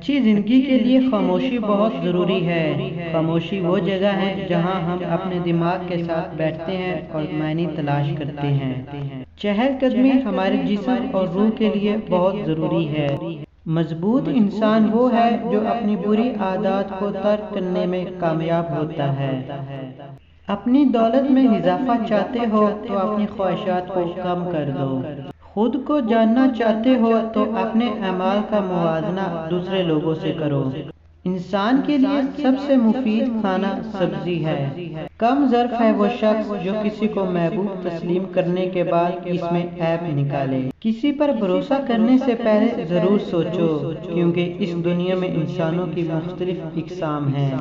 اچھی زندگی کے لیے خاموشی بہت ضروری ہے۔ خاموشی وہ جگہ ہے جہاں ہم اپنے دماغ کے ساتھ بیٹھتے ہیں اور معنی تلاش کرتے ہیں۔ چہل قدمی ہمارے جسم اور روح کے لیے بہت ضروری ہے۔ مضبوط انسان وہ ہے جو اپنی بری عادات کو ترک کرنے میں کامیاب ہوتا ہے۔ اپنی دولت میں اضافہ چاہتے ہو تو اپنی خواہشات کو کم کر دو۔ خود کو جاننا چاہتے ہو تو اپنے اعمال کا موازنہ دوسرے لوگوں سے کرو۔ انسان کے لیے سب سے مفید کھانا سبزی ہے۔ کم ظرف ہے وہ شخص جو کسی کو محبوب تسلیم کرنے کے بعد اس میں عیب نکالے۔ کسی پر بھروسہ کرنے سے پہلے ضرور سوچو، کیونکہ اس دنیا میں انسانوں کی مختلف اقسام ہیں۔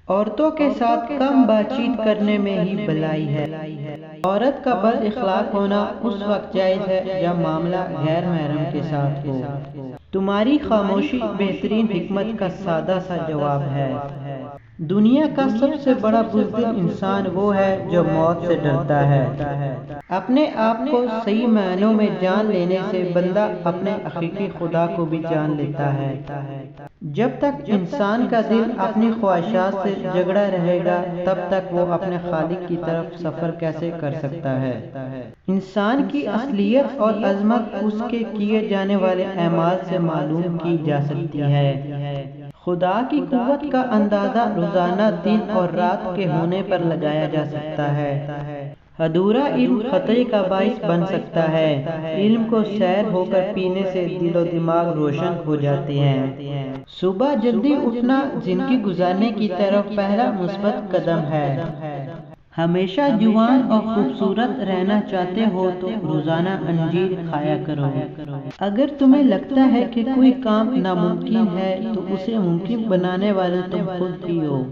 عورتوں کے ساتھ کم بات چیت کرنے میں ہی بھلائی ہے۔ عورت کا بد اخلاق ہونا اس وقت جائز ہے جب معاملہ غیر محرم کے ساتھ ہو۔ تمہاری خاموشی بہترین حکمت کا سادہ سا جواب ہے۔ دنیا کا سب سے بڑا بزدل انسان وہ ہے جو موت سے ڈرتا ہے۔ اپنے آپ کو صحیح معنوں میں جان لینے سے بندہ اپنے حقیقی خدا کو بھی جان لیتا ہے۔ جب تک انسان کا دل اپنی خواہشات سے جھگڑا رہے گا تب تک وہ اپنے خالق کی طرف سفر کیسے کر سکتا ہے؟ انسان کی اصلیت اور عظمت اس کے کیے جانے والے اعمال سے معلوم کی جا سکتی ہے۔ خدا کی قوت کا اندازہ روزانہ دن اور رات کے ہونے پر لگایا جا سکتا ہے۔ ادھورا علم خطرے کا باعث بن سکتا ہے۔ علم کو سیر ہو کر پینے سے دل و دماغ روشن ہو جاتے ہیں۔ صبح جلدی اٹھنا زندگی گزارنے کی طرف پہلا مثبت قدم ہے۔ ہمیشہ جوان اور خوبصورت رہنا چاہتے ہو تو روزانہ انجیر کھایا کرو۔ اگر تمہیں لگتا ہے کہ کوئی کام ناممکن ہے تو اسے ممکن بنانے والے تم خود ہی ہو۔